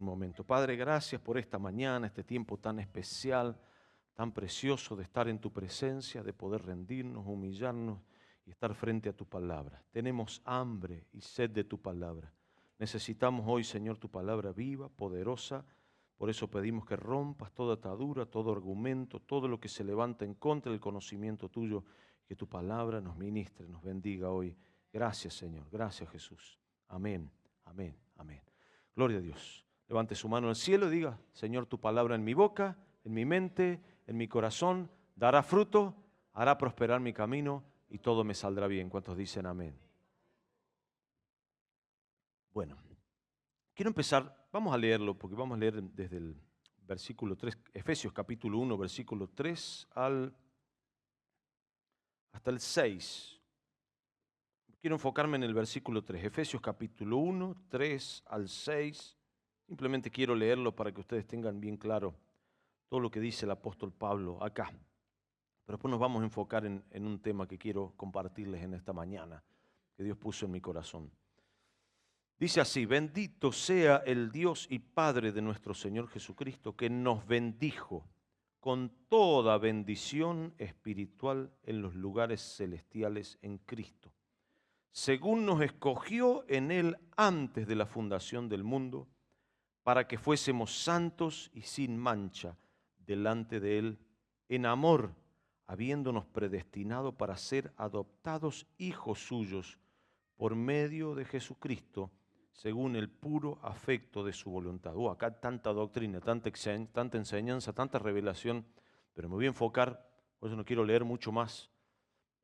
Un momento. Padre, gracias por esta mañana, este tiempo tan especial, tan precioso de estar en tu presencia, de poder rendirnos, humillarnos y estar frente a tu palabra. Tenemos hambre y sed de tu palabra. Necesitamos hoy, Señor, tu palabra viva, poderosa. Por eso pedimos que rompas toda atadura, todo argumento, todo lo que se levanta en contra del conocimiento tuyo, que tu palabra nos ministre, nos bendiga hoy. Gracias, Señor. Gracias, Jesús. Amén, amén, amén. Gloria a Dios. Levante su mano al cielo y diga: Señor, tu palabra en mi boca, en mi mente, en mi corazón, dará fruto, hará prosperar mi camino y todo me saldrá bien. ¿Cuántos dicen amén? Bueno, quiero empezar, vamos a leerlo, porque vamos a leer desde el versículo 3, Efesios capítulo 1, versículo 3 hasta el 6. Quiero enfocarme en el versículo 3, Efesios capítulo 1, 3 al 6. Simplemente quiero leerlo para que ustedes tengan bien claro todo lo que dice el apóstol Pablo acá. Pero después nos vamos a enfocar en un tema que quiero compartirles en esta mañana, que Dios puso en mi corazón. Dice así: bendito sea el Dios y Padre de nuestro Señor Jesucristo, que nos bendijo con toda bendición espiritual en los lugares celestiales en Cristo, según nos escogió en Él antes de la fundación del mundo, para que fuésemos santos y sin mancha delante de Él en amor, habiéndonos predestinado para ser adoptados hijos suyos por medio de Jesucristo, según el puro afecto de su voluntad. Acá tanta doctrina, tanta enseñanza, tanta revelación, pero me voy a enfocar, por eso no quiero leer mucho más,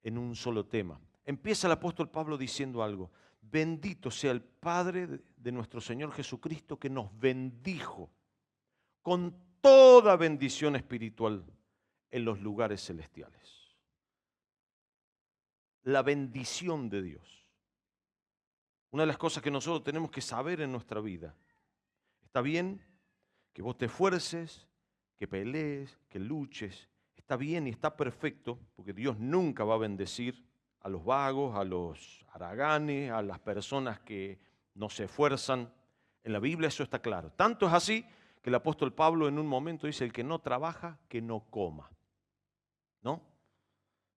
en un solo tema. Empieza el apóstol Pablo diciendo algo: bendito sea el Padre de nuestro Señor Jesucristo, que nos bendijo con toda bendición espiritual en los lugares celestiales. La bendición de Dios. Una de las cosas que nosotros tenemos que saber en nuestra vida: está bien que vos te esfuerces, que pelees, que luches. Está bien y está perfecto, porque Dios nunca va a bendecir a los vagos, a los haraganes, a las personas que no se esfuerzan. En la Biblia eso está claro. Tanto es así que el apóstol Pablo en un momento dice: el que no trabaja, que no coma. ¿No?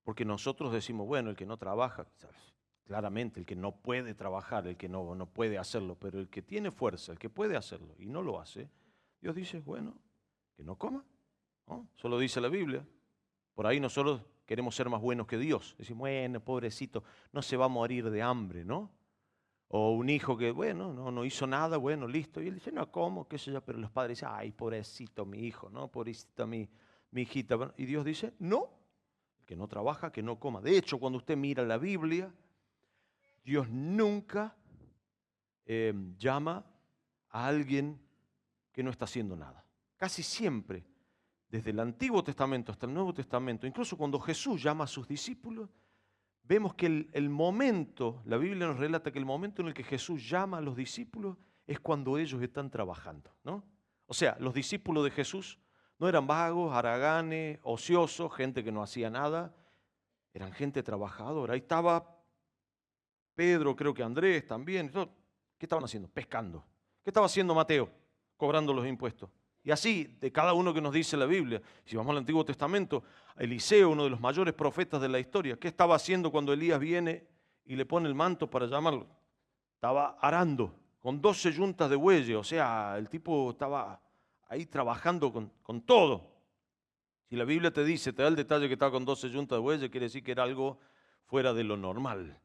Porque nosotros decimos, bueno, el que no trabaja, ¿sabes? Claramente el que no puede trabajar, el que no puede hacerlo, pero el que tiene fuerza, el que puede hacerlo y no lo hace, Dios dice, bueno, que no coma, ¿no? Solo dice la Biblia. Por ahí nosotros queremos ser más buenos que Dios. Decimos, bueno, pobrecito, no se va a morir de hambre, ¿no? O un hijo que, bueno, no hizo nada, bueno, listo. Y él dice, no, ¿cómo? ¿Qué sé yo? Pero los padres dicen, ay, pobrecito mi hijo, ¿no? Pobrecita mi hijita. Y Dios dice, no, el que no trabaja, que no coma. De hecho, cuando usted mira la Biblia, Dios nunca llama a alguien que no está haciendo nada. Casi siempre, desde el Antiguo Testamento hasta el Nuevo Testamento, incluso cuando Jesús llama a sus discípulos, vemos que el momento, la Biblia nos relata que el momento en el que Jesús llama a los discípulos es cuando ellos están trabajando, ¿no? O sea, los discípulos de Jesús no eran vagos, haraganes, ociosos, gente que no hacía nada, eran gente trabajadora. Ahí estaba Pedro, creo que Andrés también. ¿Qué estaban haciendo? Pescando. ¿Qué estaba haciendo Mateo? Cobrando los impuestos. Y así, de cada uno que nos dice la Biblia. Si vamos al Antiguo Testamento, Eliseo, uno de los mayores profetas de la historia, ¿qué estaba haciendo cuando Elías viene y le pone el manto para llamarlo? Estaba arando con 12 yuntas de bueyes. O sea, el tipo estaba ahí trabajando con todo. Si la Biblia te dice, te da el detalle que estaba con 12 yuntas de bueyes, quiere decir que era algo fuera de lo normal.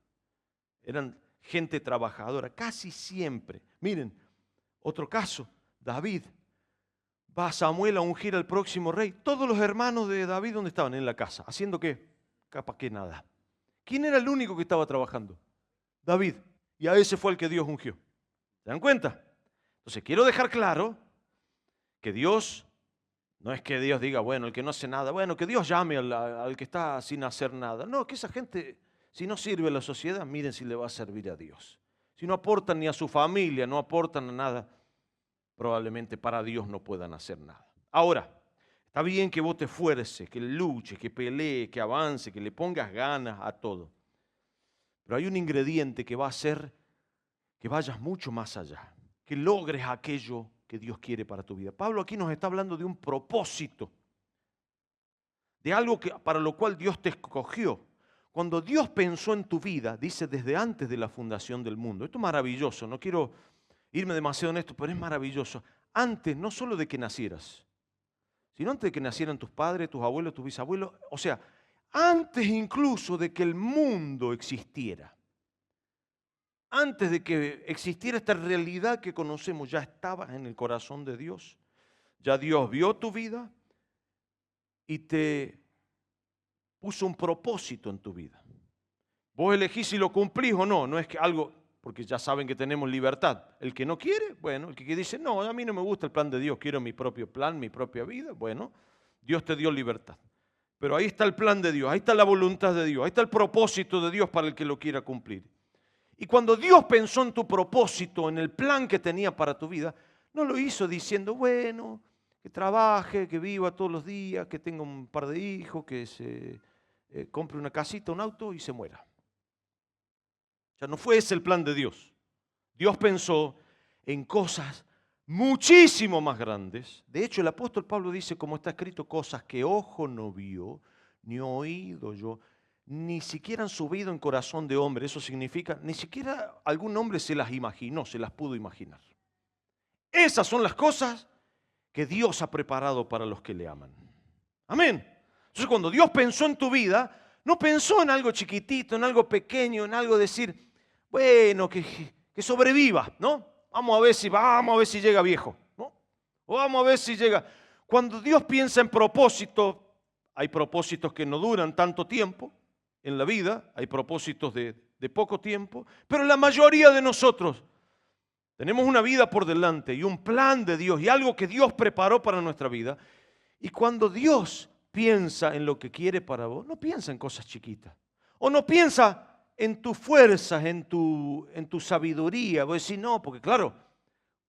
Eran gente trabajadora, casi siempre. Miren, otro caso, David. Va Samuel a ungir al próximo rey. Todos los hermanos de David, ¿dónde estaban? En la casa. ¿Haciendo qué? Capaz que nada. ¿Quién era el único que estaba trabajando? David. Y a ese fue el que Dios ungió. ¿Se dan cuenta? Entonces quiero dejar claro que Dios, no es que Dios diga, bueno, el que no hace nada, bueno, que Dios llame al que está sin hacer nada. No, que esa gente, si no sirve a la sociedad, miren si le va a servir a Dios. Si no aportan ni a su familia, no aportan a nada, probablemente para Dios no puedan hacer nada. Ahora, está bien que vos te esfuerces, que luches, que pelees, que avance, que le pongas ganas a todo. Pero hay un ingrediente que va a hacer que vayas mucho más allá, que logres aquello que Dios quiere para tu vida. Pablo aquí nos está hablando de un propósito, de algo para lo cual Dios te escogió. Cuando Dios pensó en tu vida, dice desde antes de la fundación del mundo. Esto es maravilloso, no quiero irme demasiado en esto, pero es maravilloso. Antes, no solo de que nacieras, sino antes de que nacieran tus padres, tus abuelos, tus bisabuelos, o sea, antes incluso de que el mundo existiera. Antes de que existiera esta realidad que conocemos, ya estabas en el corazón de Dios. Ya Dios vio tu vida y te puso un propósito en tu vida. Vos elegís si lo cumplís o no, no es que algo, porque ya saben que tenemos libertad. El que no quiere, bueno, el que dice, no, a mí no me gusta el plan de Dios, quiero mi propio plan, mi propia vida, bueno, Dios te dio libertad. Pero ahí está el plan de Dios, ahí está la voluntad de Dios, ahí está el propósito de Dios para el que lo quiera cumplir. Y cuando Dios pensó en tu propósito, en el plan que tenía para tu vida, no lo hizo diciendo, bueno, que trabaje, que viva todos los días, que tenga un par de hijos, que se compre una casita, un auto y se muera. O sea, no fue ese el plan de Dios. Dios pensó en cosas muchísimo más grandes. De hecho, el apóstol Pablo dice, como está escrito, cosas que ojo no vio, ni oído yo, ni siquiera han subido en corazón de hombre. Eso significa, ni siquiera algún hombre se las imaginó, se las pudo imaginar. Esas son las cosas que Dios ha preparado para los que le aman. Amén. Entonces, cuando Dios pensó en tu vida, no pensó en algo chiquitito, en algo pequeño, en algo decir, bueno, que sobreviva, ¿no? Vamos a ver si llega viejo, ¿no? O vamos a ver si llega. Cuando Dios piensa en propósito, hay propósitos que no duran tanto tiempo en la vida, hay propósitos de poco tiempo, pero la mayoría de nosotros tenemos una vida por delante y un plan de Dios y algo que Dios preparó para nuestra vida. Y cuando Dios piensa en lo que quiere para vos, no piensa en cosas chiquitas. O no piensa en tus fuerzas, en tu sabiduría. Vos decís, no, porque claro,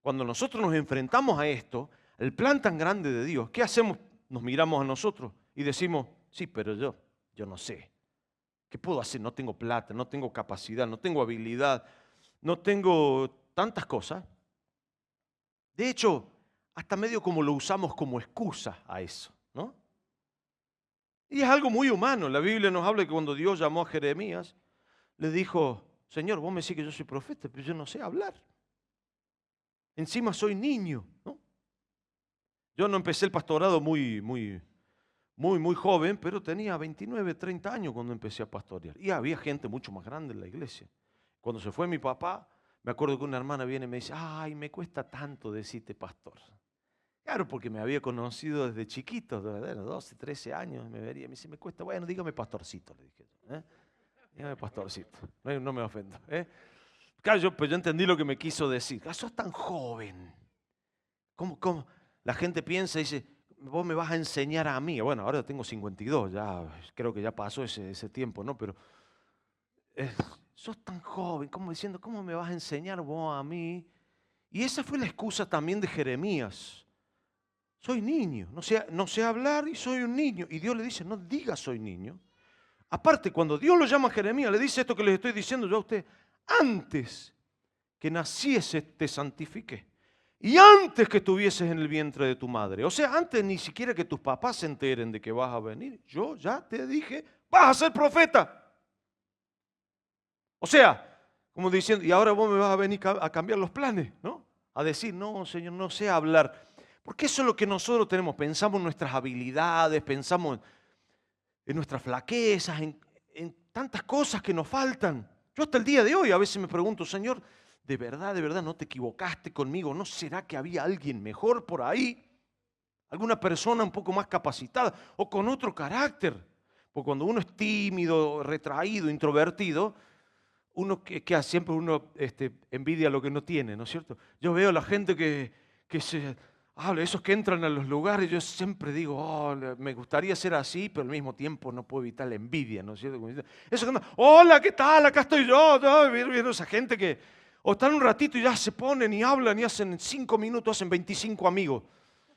cuando nosotros nos enfrentamos a esto, el plan tan grande de Dios, ¿qué hacemos? Nos miramos a nosotros y decimos, sí, pero yo no sé. ¿Qué puedo hacer? No tengo plata, no tengo capacidad, no tengo habilidad, no tengo tantas cosas. De hecho, hasta medio como lo usamos como excusa a eso, ¿no? Y es algo muy humano. La Biblia nos habla que cuando Dios llamó a Jeremías, le dijo, Señor, vos me decís que yo soy profeta, pero yo no sé hablar. Encima soy niño, ¿no? Yo no empecé el pastorado muy joven, pero tenía 29, 30 años cuando empecé a pastorear. Y había gente mucho más grande en la iglesia. Cuando se fue mi papá, me acuerdo que una hermana viene y me dice, ay, me cuesta tanto decirte pastor. Claro, porque me había conocido desde chiquito, de 12, 13 años, me vería, me dice, me cuesta, bueno, dígame pastorcito, le dije. Dígame pastorcito, no me ofendo. Claro, pues yo entendí lo que me quiso decir. Sos tan joven. ¿Cómo? La gente piensa y dice, vos me vas a enseñar a mí. Bueno, ahora tengo 52, ya creo que ya pasó ese tiempo, ¿no? Pero sos tan joven, como diciendo, ¿cómo me vas a enseñar vos a mí? Y esa fue la excusa también de Jeremías. Soy niño, no sé hablar y soy un niño. Y Dios le dice, no digas soy niño. Aparte, cuando Dios lo llama a Jeremías, le dice esto que les estoy diciendo yo a usted, antes que naciese te santifiqué. Y antes que estuvieses en el vientre de tu madre, o sea, antes ni siquiera que tus papás se enteren de que vas a venir, yo ya te dije, vas a ser profeta. O sea, como diciendo, y ahora vos me vas a venir a cambiar los planes, ¿no? A decir, no, Señor, no sé hablar. Porque eso es lo que nosotros tenemos, pensamos en nuestras habilidades, pensamos en nuestras flaquezas, en tantas cosas que nos faltan. Yo hasta el día de hoy a veces me pregunto, Señor, ¿de verdad no te equivocaste conmigo? ¿No será que había alguien mejor por ahí? ¿Alguna persona un poco más capacitada o con otro carácter? Porque cuando uno es tímido, retraído, introvertido, siempre uno envidia lo que no tiene, ¿no es cierto? Yo veo a la gente que esos que entran a los lugares, yo siempre digo, me gustaría ser así, pero al mismo tiempo no puedo evitar la envidia, ¿no es cierto? Hola, ¿qué tal? Acá estoy yo. Viendo esa gente que o están un ratito y ya se ponen y hablan y hacen 5 minutos, hacen 25 amigos.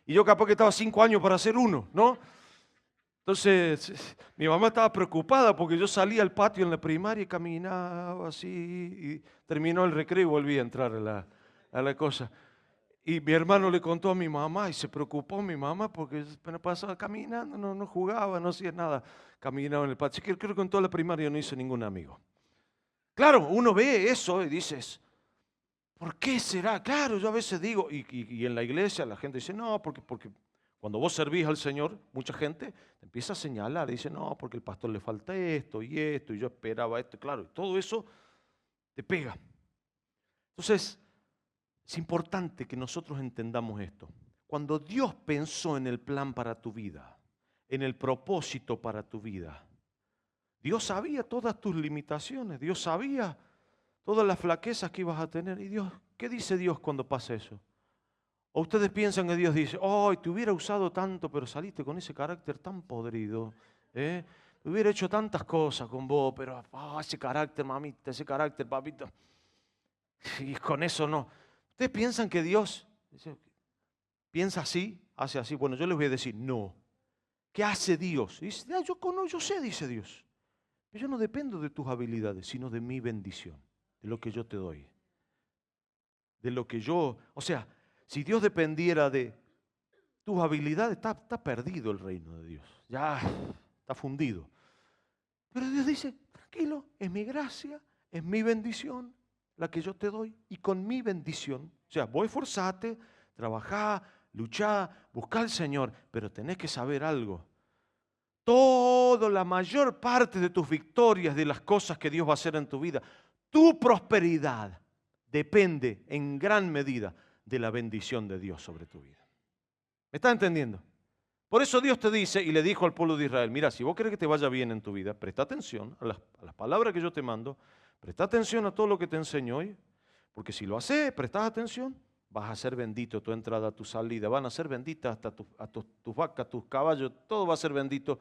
Y yo capaz que estaba 5 años para hacer uno, ¿no? Entonces, mi mamá estaba preocupada porque yo salía al patio en la primaria y caminaba así, y terminó el recreo y volví a entrar a la cosa. Y mi hermano le contó a mi mamá y se preocupó mi mamá porque pasaba caminando, no jugaba, no hacía nada. Caminaba en el patio. Creo que en toda la primaria no hice ningún amigo. Claro, uno ve eso y dices, ¿por qué será? Claro, yo a veces digo, y en la iglesia la gente dice, no, porque cuando vos servís al Señor, mucha gente te empieza a señalar, y dice, no, porque el pastor le falta esto, y yo esperaba esto, claro, y todo eso te pega. Entonces, es importante que nosotros entendamos esto. Cuando Dios pensó en el plan para tu vida, en el propósito para tu vida, Dios sabía todas tus limitaciones, Dios sabía todas las flaquezas que ibas a tener. Y Dios, ¿qué dice Dios cuando pasa eso? O ustedes piensan que Dios dice, oh, te hubiera usado tanto, pero saliste con ese carácter tan podrido, ¿eh? Hubiera hecho tantas cosas con vos, pero ese carácter, mamita, ese carácter, papito. Y con eso no. ¿Ustedes piensan que Dios piensa así, hace así? Bueno, yo les voy a decir, no. ¿Qué hace Dios? Dice, yo sé, dice Dios. Pero yo no dependo de tus habilidades, sino de mi bendición, de lo que yo te doy. De lo que yo, o sea, si Dios dependiera de tus habilidades, está perdido el reino de Dios. Ya está fundido. Pero Dios dice, tranquilo, es mi gracia, es mi bendición la que yo te doy. Y con mi bendición, o sea, vos esforzate, trabajá, luchá, buscá al Señor, pero tenés que saber algo. La mayor parte de tus victorias, de las cosas que Dios va a hacer en tu vida, tu prosperidad depende en gran medida de la bendición de Dios sobre tu vida. ¿Me estás entendiendo? Por eso Dios te dice y le dijo al pueblo de Israel, mira, si vos querés que te vaya bien en tu vida, presta atención a las palabras que yo te mando, presta atención a todo lo que te enseño hoy, porque si lo haces, prestas atención, vas a ser bendito tu entrada, tu salida, van a ser benditas hasta tus vacas, tus caballos, todo va a ser bendito.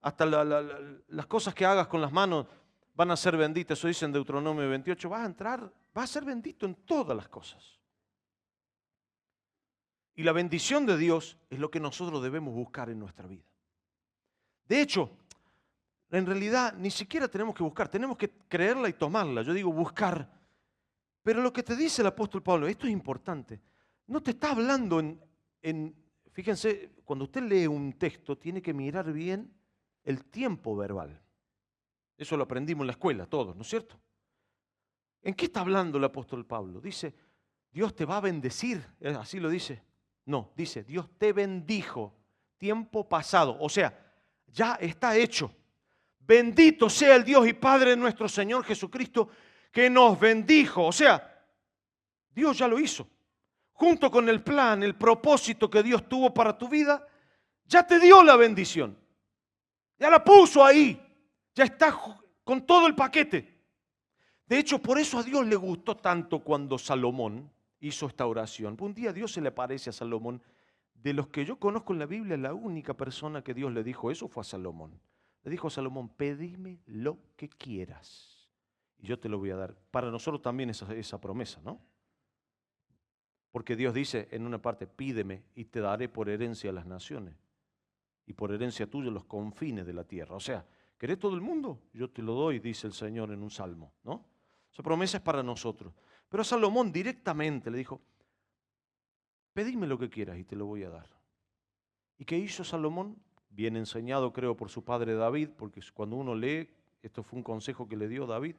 Hasta las cosas que hagas con las manos van a ser benditas. Eso dice en Deuteronomio 28. Vas a ser bendito en todas las cosas. Y la bendición de Dios es lo que nosotros debemos buscar en nuestra vida. De hecho, en realidad ni siquiera tenemos que buscar, tenemos que creerla y tomarla. Yo digo buscar. Pero lo que te dice el apóstol Pablo, esto es importante, no te está hablando fíjense, cuando usted lee un texto tiene que mirar bien el tiempo verbal. Eso lo aprendimos en la escuela todos, ¿no es cierto? ¿En qué está hablando el apóstol Pablo? Dice, Dios te va a bendecir, así lo dice. No, dice, Dios te bendijo, tiempo pasado, o sea, ya está hecho. Bendito sea el Dios y Padre de nuestro Señor Jesucristo, que nos bendijo. O sea, Dios ya lo hizo. Junto con el plan, el propósito que Dios tuvo para tu vida, ya te dio la bendición. Ya la puso ahí. Ya está con todo el paquete. De hecho, por eso a Dios le gustó tanto cuando Salomón hizo esta oración. Un día Dios se le aparece a Salomón. De los que yo conozco en la Biblia, la única persona que Dios le dijo eso fue a Salomón. Le dijo a Salomón, pedime lo que quieras y yo te lo voy a dar. Para nosotros también esa promesa, ¿no? Porque Dios dice en una parte, pídeme y te daré por herencia a las naciones y por herencia tuya los confines de la tierra. O sea, ¿querés todo el mundo? Yo te lo doy, dice el Señor en un salmo, ¿no? Esa promesa es para nosotros. Pero a Salomón directamente le dijo, pedime lo que quieras y te lo voy a dar. ¿Y qué hizo Salomón? Bien enseñado, creo, por su padre David, porque cuando uno lee, esto fue un consejo que le dio David.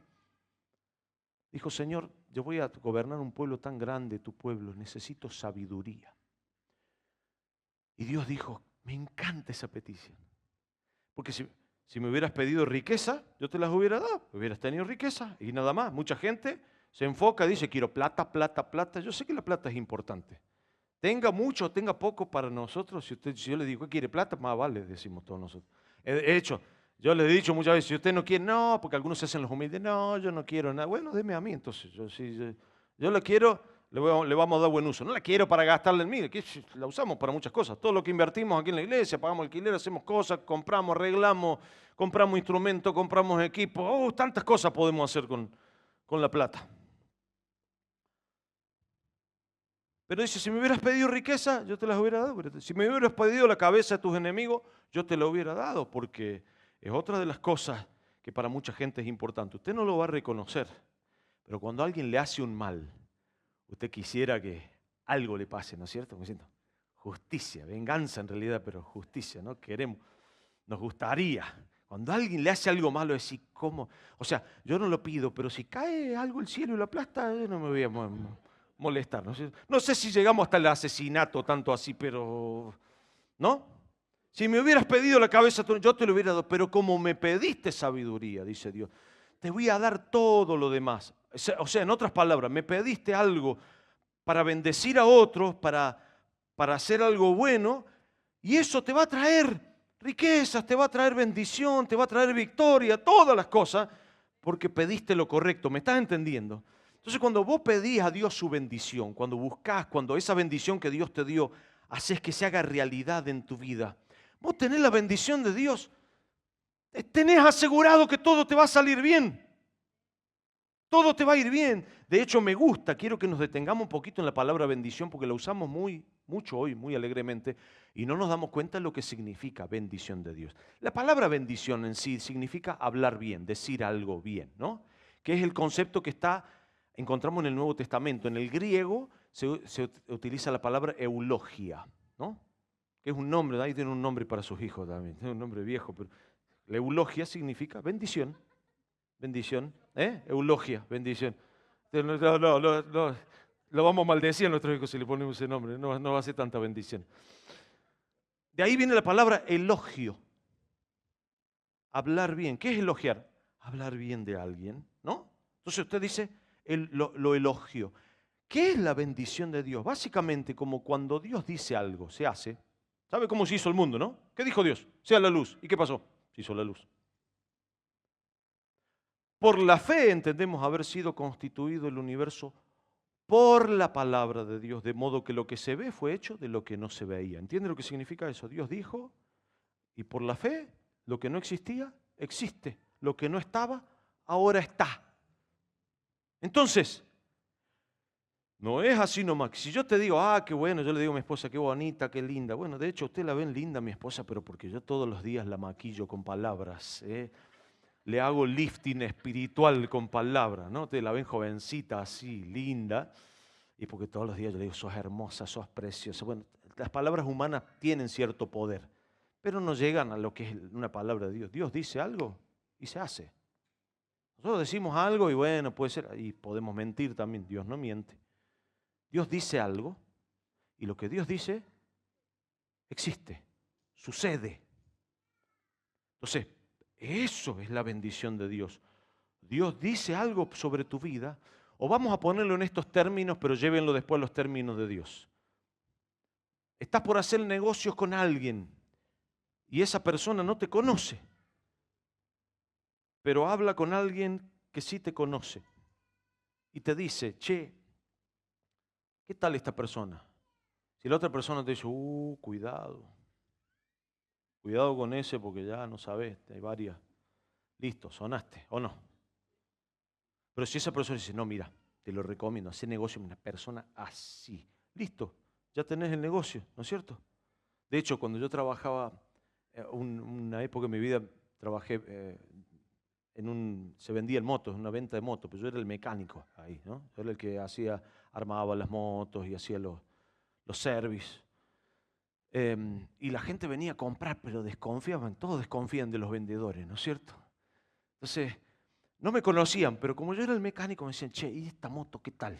Dijo, Señor, yo voy a gobernar un pueblo tan grande, tu pueblo, necesito sabiduría. Y Dios dijo, me encanta esa petición. Porque si me hubieras pedido riqueza, yo te las hubiera dado. Hubieras tenido riqueza y nada más. Mucha gente se enfoca y dice, quiero plata, plata, plata. Yo sé que la plata es importante. Tenga mucho o tenga poco para nosotros. Si yo le digo, ¿quiere plata? Más vale, decimos todos nosotros. De hecho, yo les he dicho muchas veces, si usted no quiere, no, porque algunos se hacen los humildes, no, yo no quiero nada. Bueno, deme a mí entonces. Yo la quiero, le vamos a dar buen uso. No la quiero para gastarla en mí, que la usamos para muchas cosas. Todo lo que invertimos aquí en la iglesia, pagamos alquiler, hacemos cosas, compramos, arreglamos, compramos instrumentos, compramos equipos. Tantas cosas podemos hacer con la plata. Pero dice, si me hubieras pedido riqueza, yo te las hubiera dado. Si me hubieras pedido la cabeza de tus enemigos, yo te la hubiera dado, porque es otra de las cosas que para mucha gente es importante. Usted no lo va a reconocer, pero cuando alguien le hace un mal, usted quisiera que algo le pase, ¿no es cierto? Me siento justicia, venganza en realidad, pero justicia, ¿no? Queremos, nos gustaría. Cuando alguien le hace algo malo, decir, ¿cómo? O sea, yo no lo pido, pero si cae algo del cielo y lo aplasta, yo no me voy a molestar. No sé si llegamos hasta el asesinato tanto así, pero, ¿no? Si me hubieras pedido la cabeza, yo te lo hubiera dado, pero como me pediste sabiduría, dice Dios, te voy a dar todo lo demás. O sea, en otras palabras, me pediste algo para bendecir a otros, para hacer algo bueno, y eso te va a traer riquezas, te va a traer bendición, te va a traer victoria, todas las cosas, porque pediste lo correcto. ¿Me estás entendiendo? Entonces, cuando vos pedís a Dios su bendición, cuando buscás, cuando esa bendición que Dios te dio, haces que se haga realidad en tu vida, vos tenés la bendición de Dios, tenés asegurado que todo te va a salir bien. Todo te va a ir bien. De hecho, me gusta, quiero que nos detengamos un poquito en la palabra bendición porque la usamos mucho hoy, muy alegremente, y no nos damos cuenta de lo que significa bendición de Dios. La palabra bendición en sí significa hablar bien, decir algo bien, ¿no? Que es el concepto que encontramos en el Nuevo Testamento. En el griego se utiliza la palabra eulogia, ¿no? Que es un nombre, ahí tiene un nombre para sus hijos también, tiene un nombre viejo, pero la eulogia significa bendición. Bendición, eulogia, bendición. Lo vamos a maldecir a nuestros hijos si le ponemos ese nombre, no va a ser tanta bendición. De ahí viene la palabra elogio. Hablar bien. ¿Qué es elogiar? Hablar bien de alguien, ¿no? Entonces usted dice, lo elogio. ¿Qué es la bendición de Dios? Básicamente, como cuando Dios dice algo, se hace. ¿Sabe cómo se hizo el mundo, no? ¿Qué dijo Dios? Sea la luz. ¿Y qué pasó? Se hizo la luz. Por la fe entendemos haber sido constituido el universo por la palabra de Dios, de modo que lo que se ve fue hecho de lo que no se veía. ¿Entiende lo que significa eso? Dios dijo, y por la fe, lo que no existía, existe. Lo que no estaba, ahora está. Entonces, no es así nomás. Si yo te digo, qué bueno, yo le digo a mi esposa, qué bonita, qué linda. Bueno, de hecho, usted la ven linda, mi esposa, pero porque yo todos los días la maquillo con palabras, le hago lifting espiritual con palabras, ¿no? Te la ven jovencita así, linda, y porque todos los días yo le digo, sos hermosa, sos preciosa. Bueno, las palabras humanas tienen cierto poder, pero no llegan a lo que es una palabra de Dios. Dios dice algo y se hace. Nosotros decimos algo y bueno, puede ser, y podemos mentir también, Dios no miente. Dios dice algo y lo que Dios dice existe, sucede. Entonces, eso es la bendición de Dios. Dios dice algo sobre tu vida, o vamos a ponerlo en estos términos, pero llévenlo después a los términos de Dios. Estás por hacer negocios con alguien y esa persona no te conoce, pero habla con alguien que sí te conoce y te dice, che, ¿qué tal esta persona? Si la otra persona te dice, cuidado con ese porque ya no sabes, hay varias. Listo, sonaste, ¿o no? Pero si esa persona dice, no, mira, te lo recomiendo, hacer negocio con una persona así. Listo, ya tenés el negocio, ¿no es cierto? De hecho, cuando yo trabajaba, una época en mi vida, trabajé se vendían motos, en una venta de motos, pero yo era el mecánico ahí, ¿no? Yo era el que armaba las motos y hacía los service. Y la gente venía a comprar, pero desconfiaban, todos desconfían de los vendedores, ¿no es cierto? Entonces, no me conocían, pero como yo era el mecánico, me decían, che, ¿y esta moto qué tal?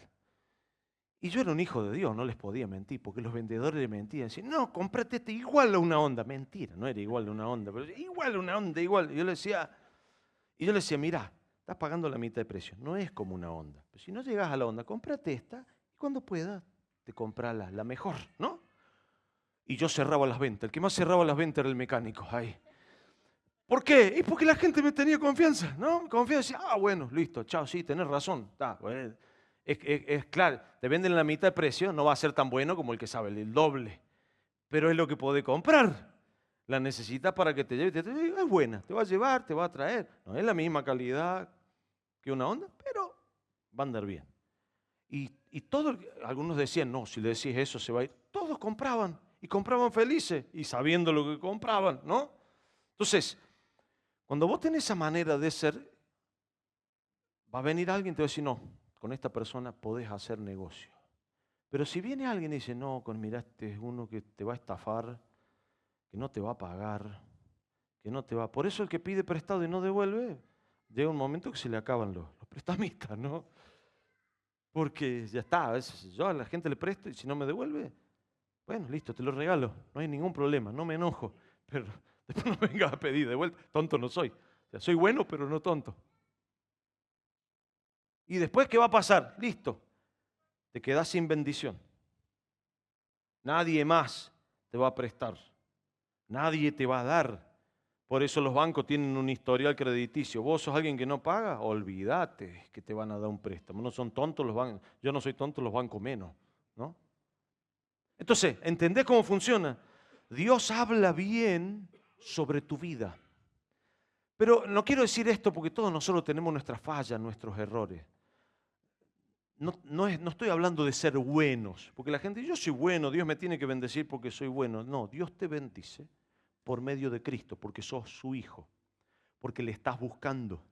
Y yo era un hijo de Dios, no les podía mentir, porque los vendedores le mentían, decían, no, comprate este igual a una Honda. Mentira, no era igual a una Honda, pero igual a una Honda, igual. Y yo le decía, mirá, estás pagando la mitad de precio, no es como una Honda. Pero si no llegas a la Honda, cómprate esta y cuando puedas te compras la mejor, ¿no? Y yo cerraba las ventas, el que más cerraba las ventas era el mecánico, ahí. ¿Por qué? Y porque la gente me tenía confianza, ¿no? Confianza, decía, bueno, listo, chao, sí, tenés razón. Bueno, es claro, te venden la mitad de precio, no va a ser tan bueno como el que sabe el doble, pero es lo que podés comprar. La necesitas para que te lleve, es buena, te va a llevar, te va a traer. No es la misma calidad que una Honda, pero va a andar bien. Y todos, algunos decían, no, si le decís eso se va a ir. Todos compraban y compraban felices y sabiendo lo que compraban, ¿no? Entonces, cuando vos tenés esa manera de ser, va a venir alguien y te va a decir, no, con esta persona podés hacer negocio. Pero si viene alguien y dice, no, mira, este es uno que te va a estafar, que no te va a pagar, que no te va... Por eso el que pide prestado y no devuelve, llega un momento que se le acaban los prestamistas, ¿no? Porque ya está, a veces yo a la gente le presto y si no me devuelve, bueno, listo, te lo regalo, no hay ningún problema, no me enojo, pero después no vengas a pedir de vuelta, tonto no soy. O sea, soy bueno, pero no tonto. ¿Y después qué va a pasar? Listo, te quedas sin bendición. Nadie más te va a prestar, nadie te va a dar. Por eso los bancos tienen un historial crediticio. Vos sos alguien que no paga, olvídate que te van a dar un préstamo. No son tontos los bancos, yo no soy tonto, los bancos menos, ¿no? Entonces, ¿entendés cómo funciona? Dios habla bien sobre tu vida. Pero no quiero decir esto porque todos nosotros tenemos nuestras fallas, nuestros errores. No estoy hablando de ser buenos, porque la gente dice, yo soy bueno, Dios me tiene que bendecir porque soy bueno. No, Dios te bendice por medio de Cristo, porque sos su hijo, porque le estás buscando,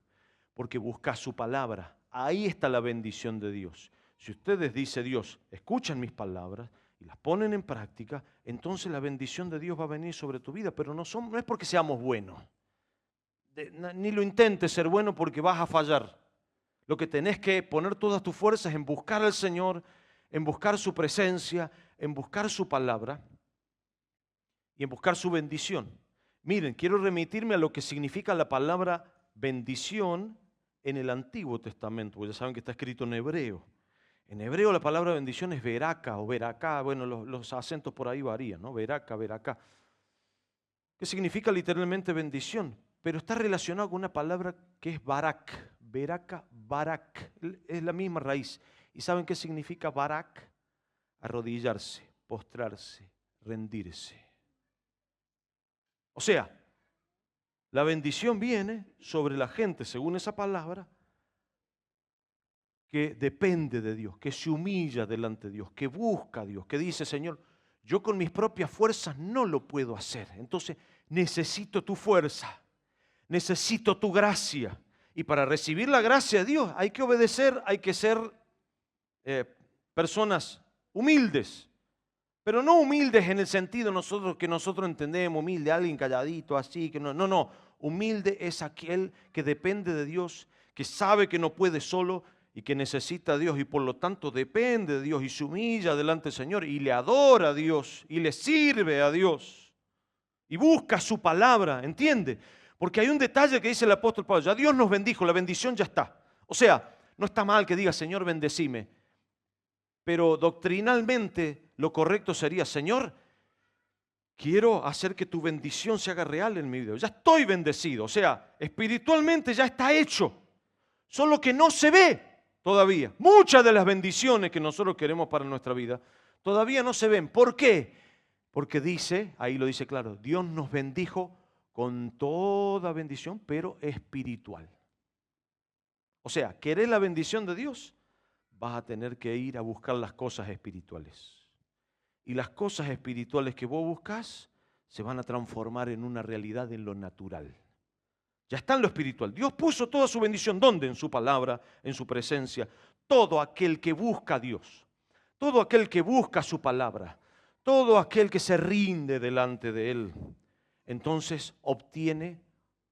porque buscas su palabra. Ahí está la bendición de Dios. Si ustedes, dice Dios, escuchan mis palabras y las ponen en práctica, entonces la bendición de Dios va a venir sobre tu vida, pero no es porque seamos buenos. Ni lo intentes ser bueno porque vas a fallar. Lo que tenés que poner todas tus fuerzas en buscar al Señor, en buscar su presencia, en buscar su palabra y en buscar su bendición. Miren, quiero remitirme a lo que significa la palabra bendición en el Antiguo Testamento, porque ya saben que está escrito en hebreo. En hebreo la palabra bendición es veraka o veracá, bueno, los acentos por ahí varían, ¿no? Veraka, veracá, que significa literalmente bendición, pero está relacionado con una palabra que es barak, veraka, barak, es la misma raíz. ¿Y saben qué significa barak? Arrodillarse, postrarse, rendirse. O sea, la bendición viene sobre la gente, según esa palabra, que depende de Dios, que se humilla delante de Dios, que busca a Dios, que dice, Señor, yo con mis propias fuerzas no lo puedo hacer. Entonces necesito tu fuerza, necesito tu gracia. Y para recibir la gracia de Dios hay que obedecer, hay que ser personas humildes. Pero no humildes en el sentido que nosotros entendemos, humilde, alguien calladito, así, que no. Humilde es aquel que depende de Dios, que sabe que no puede solo y que necesita a Dios y por lo tanto depende de Dios y se humilla delante del Señor y le adora a Dios y le sirve a Dios y busca su palabra, ¿entiende? Porque hay un detalle que dice el apóstol Pablo, ya Dios nos bendijo, la bendición ya está. O sea, no está mal que diga, Señor, bendecime. Pero doctrinalmente lo correcto sería, Señor, quiero hacer que tu bendición se haga real en mi vida. Ya estoy bendecido, o sea, espiritualmente ya está hecho, solo que no se ve todavía. Muchas de las bendiciones que nosotros queremos para nuestra vida todavía no se ven. ¿Por qué? Porque dice, ahí lo dice claro, Dios nos bendijo con toda bendición, pero espiritual. O sea, ¿querés la bendición de Dios? Vas a tener que ir a buscar las cosas espirituales. Y las cosas espirituales que vos buscas se van a transformar en una realidad en lo natural. Ya está en lo espiritual. Dios puso toda su bendición. ¿Dónde? En su palabra, en su presencia. Todo aquel que busca a Dios, todo aquel que busca su palabra, todo aquel que se rinde delante de Él, entonces obtiene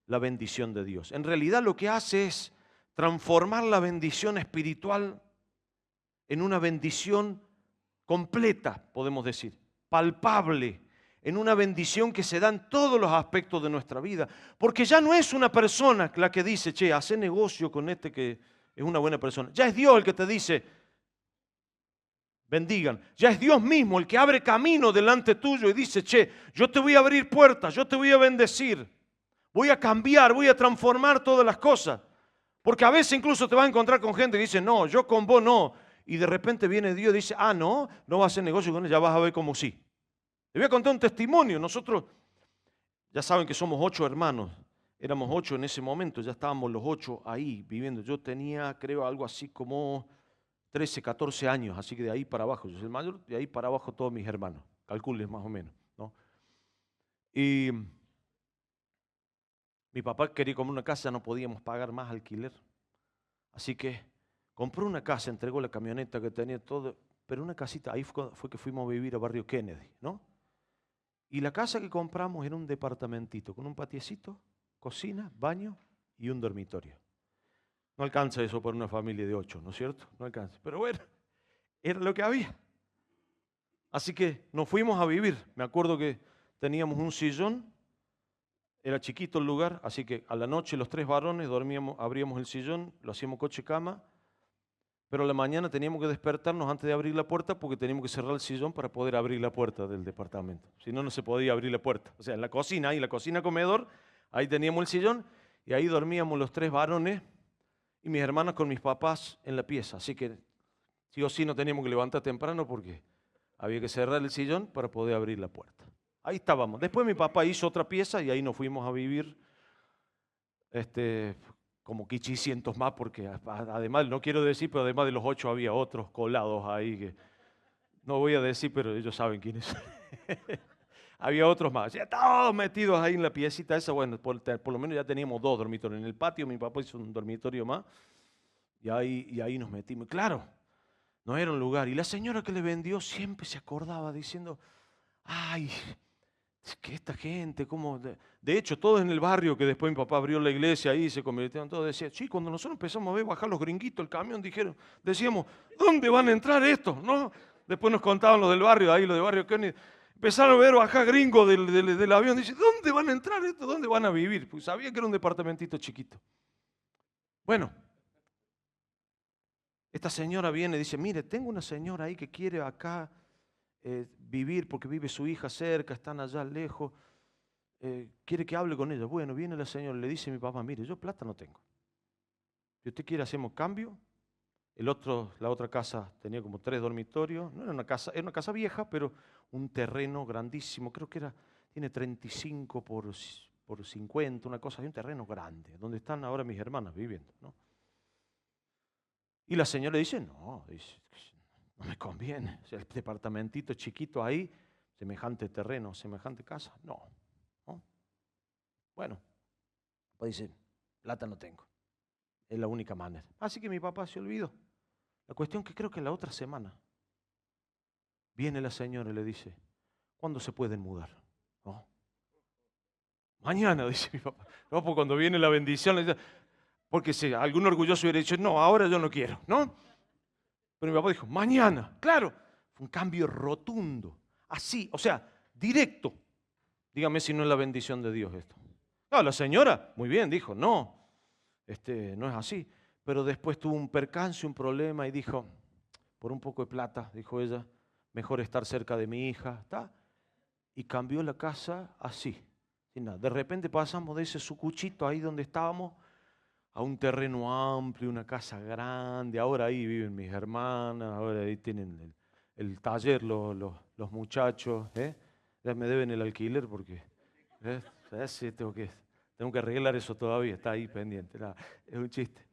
la bendición de Dios. En realidad lo que hace es transformar la bendición espiritual en una bendición completa, podemos decir, palpable, en una bendición que se da en todos los aspectos de nuestra vida. Porque ya no es una persona la que dice, che, hace negocio con este que es una buena persona. Ya es Dios el que te dice, bendigan. Ya es Dios mismo el que abre camino delante tuyo y dice, che, yo te voy a abrir puertas, yo te voy a bendecir. Voy a cambiar, voy a transformar todas las cosas. Porque a veces incluso te vas a encontrar con gente que dice, no, yo con vos no. Y de repente viene Dios y dice, no vas a hacer negocio con él, ya vas a ver cómo sí. Le voy a contar un testimonio. Nosotros, ya saben que somos 8 hermanos. Éramos 8 en ese momento, ya estábamos los 8 ahí viviendo. Yo tenía, creo, algo así como 13, 14 años, así que de ahí para abajo. Yo soy el mayor, de ahí para abajo todos mis hermanos. Calcules más o menos, ¿no? Y mi papá quería comprar una casa, no podíamos pagar más alquiler. Así que compró una casa, entregó la camioneta que tenía todo pero una casita, ahí fue que fuimos a vivir a Barrio Kennedy, ¿no? Y la casa que compramos era un departamentito, con un patiecito, cocina, baño y un dormitorio. No alcanza eso para una familia de 8, ¿no es cierto? No alcanza. Pero bueno, era lo que había. Así que nos fuimos a vivir. Me acuerdo que teníamos un sillón, era chiquito el lugar, así que a la noche los 3 varones dormíamos, abríamos el sillón, lo hacíamos coche-cama, pero a la mañana teníamos que despertarnos antes de abrir la puerta porque teníamos que cerrar el sillón para poder abrir la puerta del departamento. Si no, no se podía abrir la puerta. O sea, en la cocina, ahí la cocina-comedor, ahí teníamos el sillón y ahí dormíamos los 3 varones y mis hermanas con mis papás en la pieza. Así que sí o sí no teníamos que levantar temprano porque había que cerrar el sillón para poder abrir la puerta. Ahí estábamos. Después mi papá hizo otra pieza y ahí nos fuimos a vivir como 500 más, porque además, no quiero decir, pero además de los 8 había otros colados ahí que no voy a decir, pero ellos saben quiénes son. Había otros más, ya todos metidos ahí en la piecita esa. Bueno, por lo menos ya teníamos 2 dormitorios. En el patio mi papá hizo un dormitorio más y ahí nos metimos. Claro, no era un lugar. Y la señora que le vendió siempre se acordaba diciendo, ay, es que esta gente, ¿cómo? De hecho, todos en el barrio, que después mi papá abrió la iglesia ahí, se convirtieron todos, decían, sí, cuando nosotros empezamos a ver bajar los gringuitos, el camión, decíamos, ¿dónde van a entrar estos? ¿No? Después nos contaban los del barrio, ahí los del barrio Kennedy, empezaron a ver bajar gringos del avión, dicen, ¿dónde van a entrar estos? ¿Dónde van a vivir? Pues sabía que era un departamentito chiquito. Bueno, esta señora viene y dice, mire, tengo una señora ahí que quiere acá vivir porque vive su hija cerca, están allá lejos, quiere que hable con ella. Bueno, viene la señora, le dice a mi papá, mire, yo plata no tengo. Si usted quiere hacemos cambio. La otra casa tenía como 3 dormitorios, no era una casa vieja, pero un terreno grandísimo, creo que tiene 35 por 50, una cosa, hay un terreno grande, donde están ahora mis hermanas viviendo, ¿no? Y la señora dice, no me conviene, o sea, el departamentito chiquito ahí, semejante terreno, semejante casa, no. Bueno, pues dice, plata no tengo, es la única manera. Así que mi papá se olvidó. La cuestión que creo que la otra semana viene la señora y le dice, ¿cuándo se pueden mudar? ¿No? Mañana, dice mi papá. No, pues cuando viene la bendición, le dice, porque si algún orgulloso hubiera dicho, no, ahora yo no quiero, ¿no? Pero mi papá dijo, mañana, claro. Fue un cambio rotundo, así, o sea, directo. Dígame si no es la bendición de Dios esto. No, la señora, muy bien, dijo, no, no es así. Pero después tuvo un percance, un problema y dijo, por un poco de plata, dijo ella, mejor estar cerca de mi hija, ¿está? Y cambió la casa así, sin nada. De repente pasamos de ese sucuchito ahí donde estábamos a un terreno amplio, una casa grande. Ahora ahí viven mis hermanas, ahora ahí tienen el taller los muchachos. Ya me deben el alquiler porque sí, tengo que arreglar eso todavía, está ahí pendiente. Nada, es un chiste.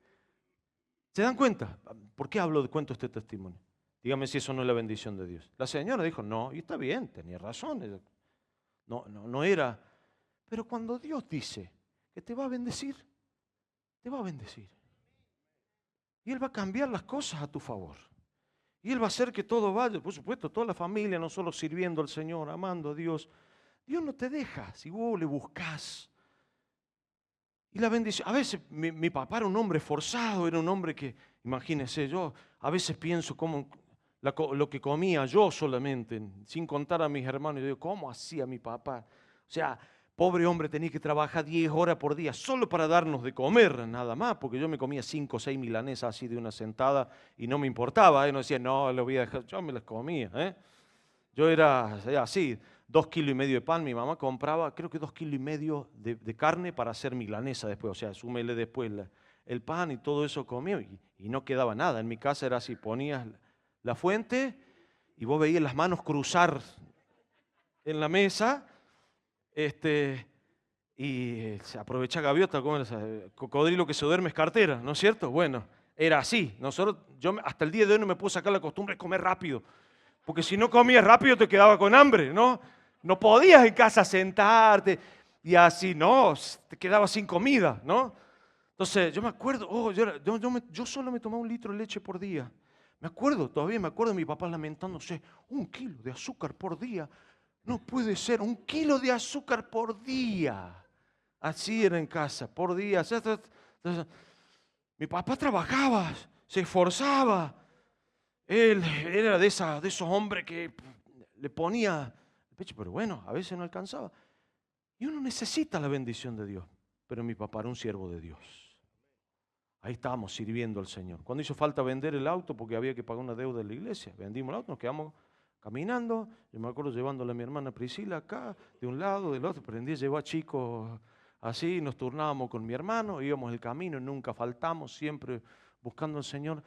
¿Se dan cuenta? ¿Por qué cuento este testimonio? Dígame si eso no es la bendición de Dios. La señora dijo, no, y está bien, tenía razón. No era. Pero cuando Dios dice que te va a bendecir, te va a bendecir. Y Él va a cambiar las cosas a tu favor. Y Él va a hacer que todo vaya, por supuesto, toda la familia, no solo sirviendo al Señor, amando a Dios. Dios no te deja si vos le buscás. Y la bendición, a veces mi papá era un hombre forzado, era un hombre que, imagínense, yo a veces pienso cómo lo que comía yo solamente, sin contar a mis hermanos, yo digo, ¿cómo hacía mi papá? O sea, pobre hombre tenía que trabajar 10 horas por día solo para darnos de comer, nada más, porque yo me comía 5 o 6 milanesas así de una sentada y no me importaba, no decía, no, lo voy a dejar, yo me las comía. Yo era así, 2,5 kilos de pan, mi mamá compraba, creo que 2,5 kilos de carne para hacer milanesa después, o sea, súmele después el pan y todo eso comía y no quedaba nada. En mi casa era así, ponías la fuente y vos veías las manos cruzar en la mesa, y se aprovecha gaviota, como el cocodrilo que se duerme es cartera, ¿no es cierto? Bueno, era así. Yo hasta el día de hoy no me puedo sacar la costumbre de comer rápido, porque si no comías rápido te quedaba con hambre, ¿no? No podías en casa sentarte y así, no, te quedabas sin comida, ¿no? Entonces yo me acuerdo, yo solo me tomaba 1 litro de leche por día, Todavía me acuerdo de mi papá lamentándose, 1 kilo de azúcar por día. No puede ser, 1 kilo de azúcar por día. Así era en casa, por día. Mi papá trabajaba, se esforzaba. Él era de esos hombres que le ponía el pecho, pero bueno, a veces no alcanzaba. Y uno necesita la bendición de Dios. Pero mi papá era un siervo de Dios. Ahí estábamos sirviendo al Señor. Cuando hizo falta vender el auto porque había que pagar una deuda de la iglesia, vendimos el auto, nos quedamos caminando. Yo me acuerdo llevándole a mi hermana Priscila acá, de un lado, del otro. Aprendí a llevar chicos así, nos turnábamos con mi hermano, íbamos el camino, nunca faltamos, siempre buscando al Señor.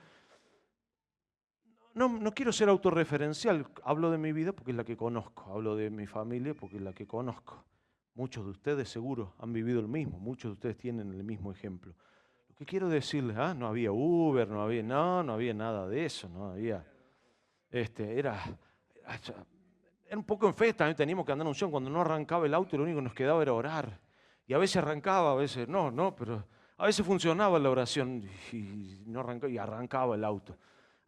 No quiero ser autorreferencial, hablo de mi vida porque es la que conozco, hablo de mi familia porque es la que conozco. Muchos de ustedes seguro han vivido el mismo, muchos de ustedes tienen el mismo ejemplo. Lo que quiero decirles, no había Uber, no había nada de eso, no había, era un poco en fe, también teníamos que andar en unción, cuando no arrancaba el auto lo único que nos quedaba era orar. Y a veces arrancaba, a veces no, pero a veces funcionaba la oración y no arrancaba, y arrancaba el auto.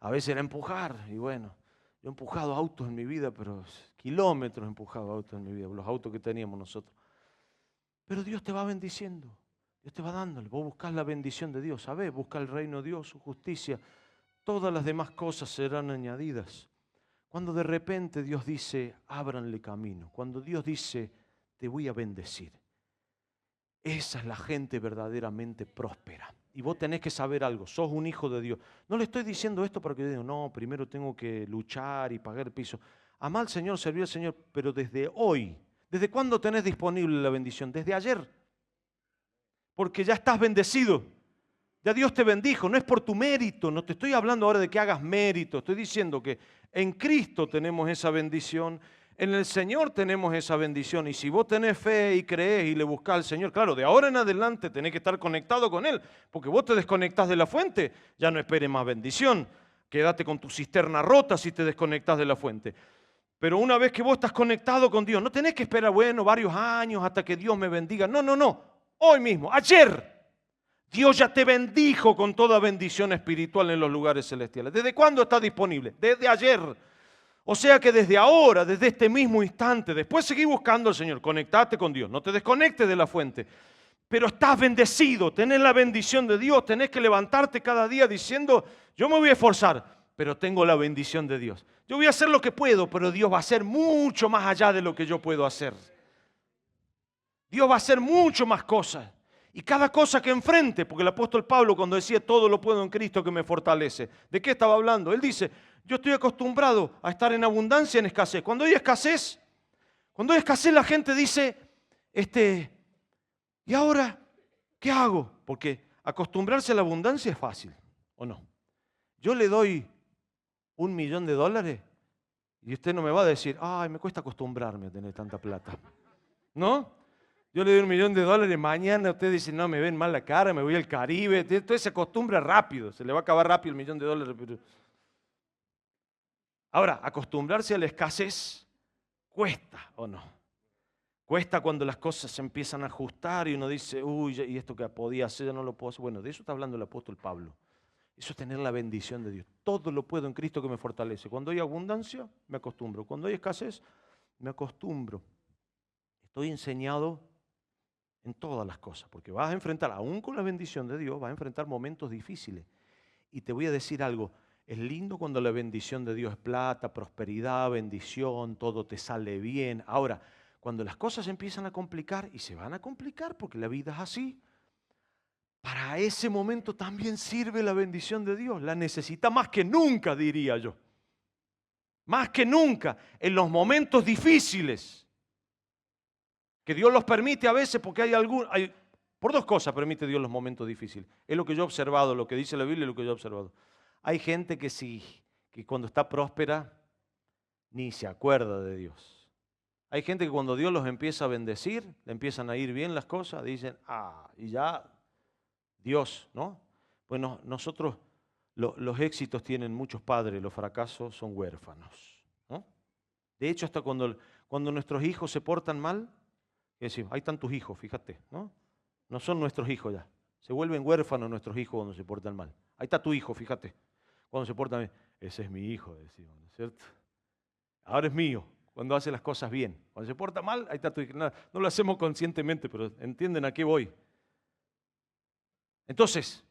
A veces era empujar, y bueno, yo he empujado autos en mi vida, pero kilómetros he empujado autos en mi vida, los autos que teníamos nosotros. Pero Dios te va bendiciendo, Dios te va dándole. Vos buscás la bendición de Dios, ¿sabés? Busca el reino de Dios, su justicia. Todas las demás cosas serán añadidas. Cuando de repente Dios dice, ábranle camino. Cuando Dios dice, te voy a bendecir. Esa es la gente verdaderamente próspera. Y vos tenés que saber algo, sos un hijo de Dios. No le estoy diciendo esto para que digan, no, primero tengo que luchar y pagar el piso. Amá al Señor, serví al Señor, pero desde hoy. ¿Desde cuándo tenés disponible la bendición? Desde ayer. Porque ya estás bendecido. Ya Dios te bendijo, no es por tu mérito. No te estoy hablando ahora de que hagas mérito. Estoy diciendo que en Cristo tenemos esa bendición. En el Señor tenemos esa bendición. Y si vos tenés fe y creés y le buscás al Señor, claro, de ahora en adelante tenés que estar conectado con Él. Porque vos te desconectás de la fuente, ya no esperes más bendición. Quédate con tu cisterna rota si te desconectás de la fuente. Pero una vez que vos estás conectado con Dios, no tenés que esperar, varios años hasta que Dios me bendiga. No. Hoy mismo, ayer, Dios ya te bendijo con toda bendición espiritual en los lugares celestiales. ¿Desde cuándo está disponible? Desde ayer. O sea que desde ahora, desde este mismo instante, después seguí buscando al Señor, conectate con Dios, no te desconectes de la fuente. Pero estás bendecido, tenés la bendición de Dios, tenés que levantarte cada día diciendo, yo me voy a esforzar, pero tengo la bendición de Dios. Yo voy a hacer lo que puedo, pero Dios va a hacer mucho más allá de lo que yo puedo hacer. Dios va a hacer mucho más cosas. Y cada cosa que enfrente, porque el apóstol Pablo cuando decía todo lo puedo en Cristo que me fortalece, ¿de qué estaba hablando? Él dice, yo estoy acostumbrado a estar en abundancia y en escasez. Cuando hay escasez la gente dice, ¿y ahora qué hago? Porque acostumbrarse a la abundancia es fácil, ¿o no? Yo le doy $1.000.000 y usted no me va a decir, ay, me cuesta acostumbrarme a tener tanta plata. ¿No? Yo le doy $1.000.000, mañana usted dice, no, me ven mal la cara, me voy al Caribe. Entonces se acostumbra rápido, se le va a acabar rápido el $1.000.000. Pero... Ahora, acostumbrarse a la escasez cuesta, ¿o no? Cuesta cuando las cosas se empiezan a ajustar y uno dice, uy, y esto que podía hacer, ya no lo puedo hacer. Bueno, de eso está hablando el apóstol Pablo. Eso es tener la bendición de Dios. Todo lo puedo en Cristo que me fortalece. Cuando hay abundancia, me acostumbro. Cuando hay escasez, me acostumbro. Estoy enseñado en todas las cosas, porque vas a enfrentar, aún con la bendición de Dios, vas a enfrentar momentos difíciles. Y te voy a decir algo, es lindo cuando la bendición de Dios es plata, prosperidad, bendición, todo te sale bien. Ahora, cuando las cosas empiezan a complicar, y se van a complicar porque la vida es así, para ese momento también sirve la bendición de Dios. La necesita más que nunca, diría yo. Más que nunca, en los momentos difíciles. Que Dios los permite a veces porque por dos cosas permite Dios los momentos difíciles. Es lo que yo he observado, lo que dice la Biblia y lo que yo he observado. Hay gente que cuando está próspera ni se acuerda de Dios. Hay gente que cuando Dios los empieza a bendecir, le empiezan a ir bien las cosas, dicen, y ya Dios, ¿no? Bueno, nosotros, los éxitos tienen muchos padres, los fracasos son huérfanos, ¿no? De hecho, hasta cuando nuestros hijos se portan mal, es decir, ahí están tus hijos, fíjate, ¿no? No son nuestros hijos ya. Se vuelven huérfanos nuestros hijos cuando se portan mal. Ahí está tu hijo, fíjate, cuando se portan bien. ese es mi hijo, decimos, ¿no es cierto? Ahora es mío, cuando hace las cosas bien. Cuando se porta mal, ahí está tu hijo. No, no lo hacemos conscientemente, pero entienden a qué voy. Entonces,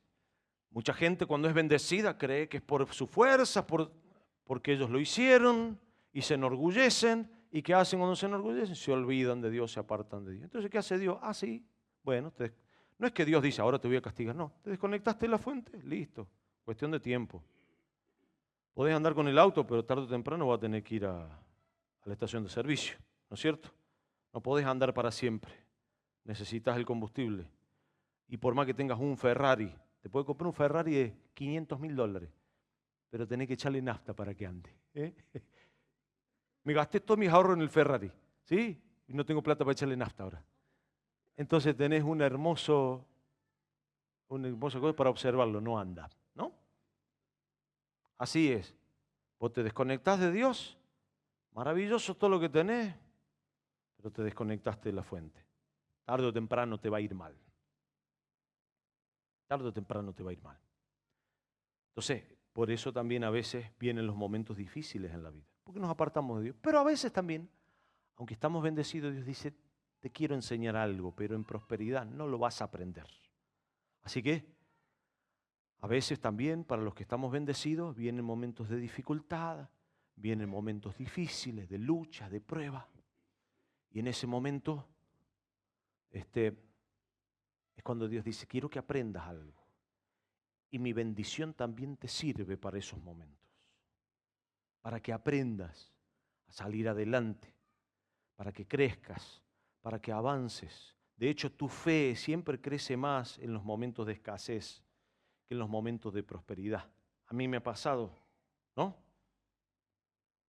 mucha gente cuando es bendecida cree que es por su fuerza, porque ellos lo hicieron y se enorgullecen. ¿Y qué hacen cuando se enorgullecen? Se olvidan de Dios, se apartan de Dios. Entonces, ¿qué hace Dios? Ah, sí, bueno, no es que Dios dice, ahora te voy a castigar. No, te desconectaste de la fuente, listo, cuestión de tiempo. Podés andar con el auto, pero tarde o temprano vas a tener que ir a la estación de servicio, ¿no es cierto? No podés andar para siempre, necesitas el combustible. Y por más que tengas un Ferrari, te puedes comprar un Ferrari de $500.000, pero tenés que echarle nafta para que ande. Me gasté todos mis ahorros en el Ferrari, ¿sí? Y no tengo plata para echarle nafta ahora. Entonces tenés un hermoso cosa para observarlo, no anda, ¿no? Así es. Vos te desconectás de Dios, maravilloso todo lo que tenés, pero te desconectaste de la fuente. Tarde o temprano te va a ir mal. Tarde o temprano te va a ir mal. Entonces, por eso también a veces vienen los momentos difíciles en la vida, porque nos apartamos de Dios. Pero a veces también, aunque estamos bendecidos, Dios dice, te quiero enseñar algo, pero en prosperidad no lo vas a aprender. Así que, a veces también para los que estamos bendecidos, vienen momentos de dificultad, vienen momentos difíciles, de lucha, de prueba. Y en ese momento, es cuando Dios dice, quiero que aprendas algo. Y mi bendición también te sirve para esos momentos. Para que aprendas a salir adelante, para que crezcas, para que avances. De hecho, tu fe siempre crece más en los momentos de escasez que en los momentos de prosperidad. A mí me ha pasado, ¿no?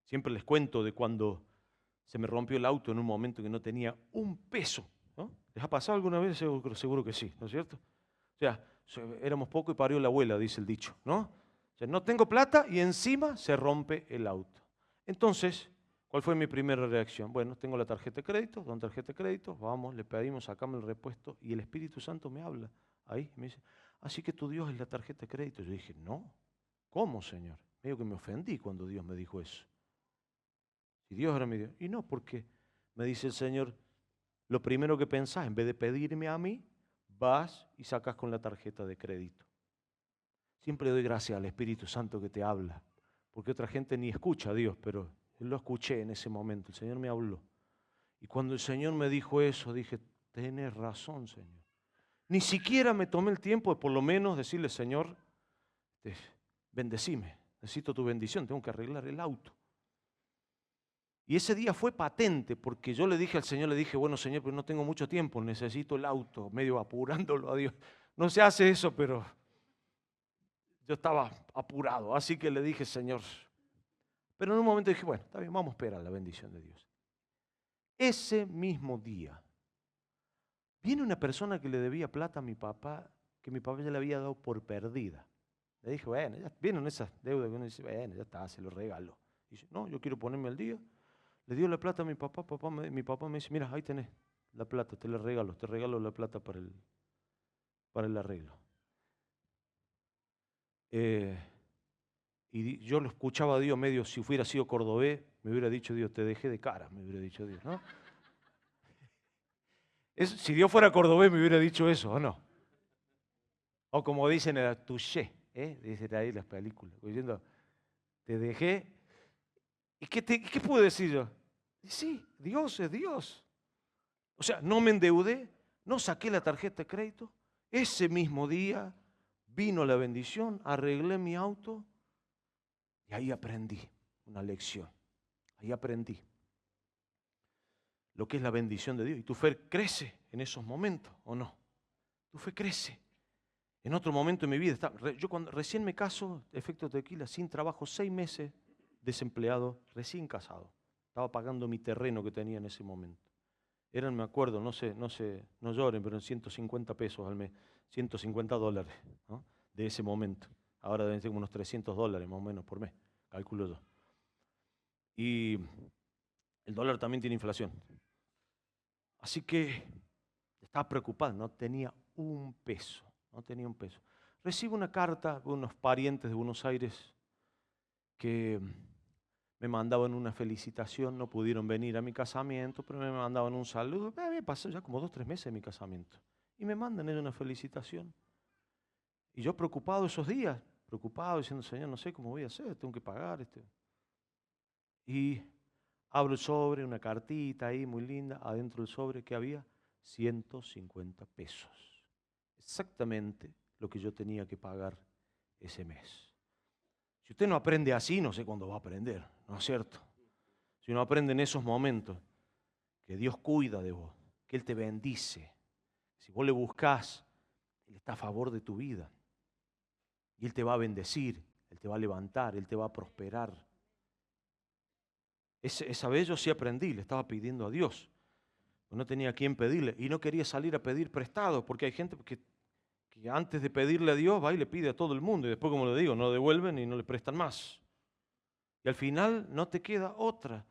Siempre les cuento de cuando se me rompió el auto en un momento que no tenía un peso, ¿no? ¿Les ha pasado alguna vez? Seguro que sí, ¿no es cierto? O sea, éramos poco y parió la abuela, dice el dicho, ¿no? O sea, no tengo plata y encima se rompe el auto. Entonces, ¿cuál fue mi primera reacción? Bueno, tengo la tarjeta de crédito, don tarjeta de crédito, vamos, le pedimos, sacame el repuesto y el Espíritu Santo me habla ahí, me dice, así que tu Dios es la tarjeta de crédito. Yo dije, no, ¿cómo, Señor? Medio que me ofendí cuando Dios me dijo eso. Si Dios era mi Dios. Y no, porque me dice el Señor, lo primero que pensás, en vez de pedirme a mí, vas y sacas con la tarjeta de crédito. Siempre doy gracias al Espíritu Santo que te habla, porque otra gente ni escucha a Dios, pero yo lo escuché en ese momento, el Señor me habló. Y cuando el Señor me dijo eso, dije, tenés razón, Señor. Ni siquiera me tomé el tiempo de por lo menos decirle, Señor, bendecime, necesito tu bendición, tengo que arreglar el auto. Y ese día fue patente, porque yo le dije al Señor, le dije, bueno, Señor, pero no tengo mucho tiempo, necesito el auto, medio apurándolo a Dios. No se hace eso, pero yo estaba apurado, así que le dije, Señor. Pero en un momento dije, bueno, está bien, vamos a esperar la bendición de Dios. Ese mismo día, viene una persona que le debía plata a mi papá, que mi papá ya le había dado por perdida. Le dije, bueno, ya vienen esas deudas que uno dice, bueno, ya está, se lo regalo. Dice, no, yo quiero ponerme al día. Le dio la plata a mi papá, mi papá me dice, mira, ahí tenés la plata, te regalo la plata para el arreglo. Y yo lo escuchaba a Dios medio, si hubiera sido cordobés, me hubiera dicho Dios, te dejé de cara, me hubiera dicho Dios, ¿no? Si Dios fuera cordobés me hubiera dicho eso, ¿o no? O como dicen, era touché, dicen ahí las películas, diciendo, te dejé. ¿Y qué puedo decir yo? Y sí, Dios es Dios. O sea, no me endeudé, no saqué la tarjeta de crédito. Ese mismo día vino la bendición, arreglé mi auto y ahí aprendí una lección. Ahí aprendí lo que es la bendición de Dios. Y tu fe crece en esos momentos, ¿o no? Tu fe crece. En otro momento de mi vida, yo cuando recién me caso, efecto tequila, sin trabajo, 6 meses desempleado, recién casado. Estaba pagando mi terreno que tenía en ese momento. Eran, me acuerdo, no lloren, pero en 150 pesos al mes, $150, ¿no? De ese momento. Ahora deben ser unos $300 más o menos por mes, calculo yo. Y el dólar también tiene inflación. Así que estaba preocupado, no tenía un peso. Recibo una carta de unos parientes de Buenos Aires que me mandaban una felicitación, no pudieron venir a mi casamiento, pero me mandaban un saludo. Había pasado ya como 2 o 3 meses de mi casamiento. Y me mandan ellos una felicitación. Y yo preocupado esos días, preocupado, diciendo, Señor, no sé cómo voy a hacer, tengo que pagar. Y abro el sobre, una cartita ahí muy linda, adentro del sobre, ¿qué había? 150 pesos. Exactamente lo que yo tenía que pagar ese mes. Si usted no aprende así, no sé cuándo va a aprender, ¿no es cierto? Si no aprende en esos momentos, que Dios cuida de vos, que Él te bendice. Si vos le buscás, Él está a favor de tu vida. Y Él te va a bendecir, Él te va a levantar, Él te va a prosperar. Esa vez yo sí aprendí, le estaba pidiendo a Dios. No tenía a quién pedirle y no quería salir a pedir prestado, porque hay gente que antes de pedirle a Dios va y le pide a todo el mundo y después, como le digo, no lo devuelven y no le prestan más. Y al final no te queda otra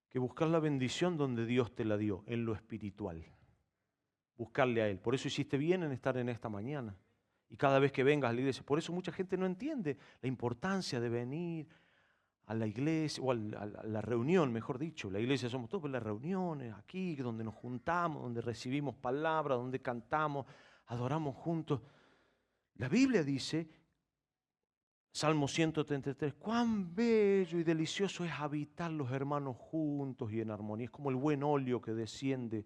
que buscar la bendición donde Dios te la dio, en lo espiritual. Buscarle a Él. Por eso hiciste bien en estar en esta mañana. Y cada vez que vengas a la iglesia, por eso mucha gente no entiende la importancia de venir a la iglesia, o a la reunión, mejor dicho. La iglesia somos todos, pero las reuniones aquí, donde nos juntamos, donde recibimos palabras, donde cantamos, adoramos juntos. La Biblia dice, Salmo 133, cuán bello y delicioso es habitar los hermanos juntos y en armonía. Es como el buen óleo que desciende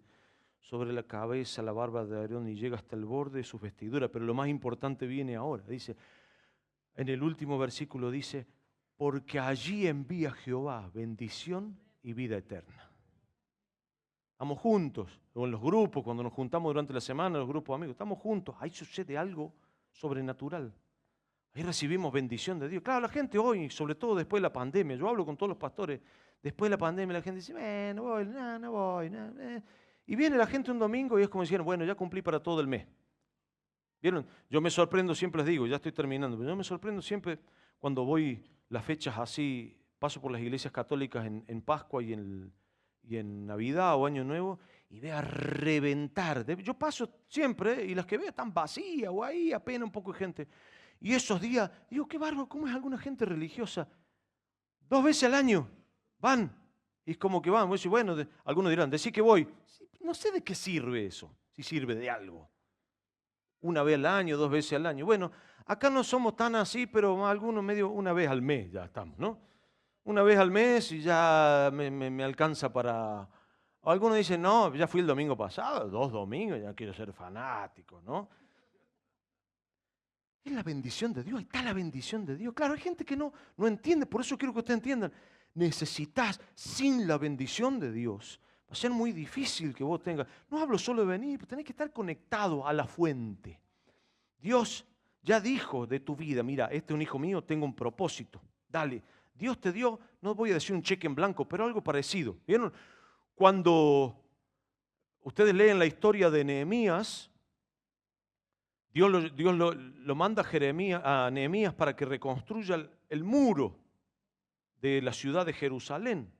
sobre la cabeza, la barba de Aarón y llega hasta el borde de sus vestiduras. Pero lo más importante viene ahora. Dice, en el último versículo dice, porque allí envía Jehová bendición y vida eterna. Estamos juntos, o en los grupos, cuando nos juntamos durante la semana, los grupos de amigos, estamos juntos, ahí sucede algo sobrenatural. Ahí recibimos bendición de Dios. Claro, la gente hoy, sobre todo después de la pandemia, yo hablo con todos los pastores, después de la pandemia la gente dice, no voy, no voy. Y viene la gente un domingo y es como diciendo, bueno, ya cumplí para todo el mes. ¿Vieron? Yo me sorprendo, siempre les digo, ya estoy terminando, pero yo me sorprendo siempre cuando voy las fechas así, paso por las iglesias católicas en Pascua y en Navidad o Año Nuevo, y veo a reventar. Yo paso siempre y las que veo están vacías o ahí apenas un poco de gente. Y esos días, digo, qué bárbaro, ¿cómo es alguna gente religiosa? 2 veces al año van. Y es como que van. Bueno, algunos dirán, decí que voy. No sé de qué sirve eso, si sirve de algo. 1 vez al año, 2 veces al año. Bueno, acá no somos tan así, pero algunos medio 1 vez al mes ya estamos, ¿no? 1 vez al mes y ya me alcanza para... Algunos dicen, no, ya fui el domingo pasado, 2 domingos, ya quiero ser fanático, ¿no? Es la bendición de Dios, ahí está la bendición de Dios. Claro, hay gente que no entiende, por eso quiero que ustedes entiendan. Necesitas, sin la bendición de Dios, va a ser muy difícil que vos tengas. No hablo solo de venir, pero tenés que estar conectado a la fuente. Dios ya dijo de tu vida, mira, este es un hijo mío, tengo un propósito. Dale, Dios te dio, no voy a decir un cheque en blanco, pero algo parecido. ¿Vieron? Cuando ustedes leen la historia de Nehemías, Dios lo manda a Nehemías para que reconstruya el muro de la ciudad de Jerusalén.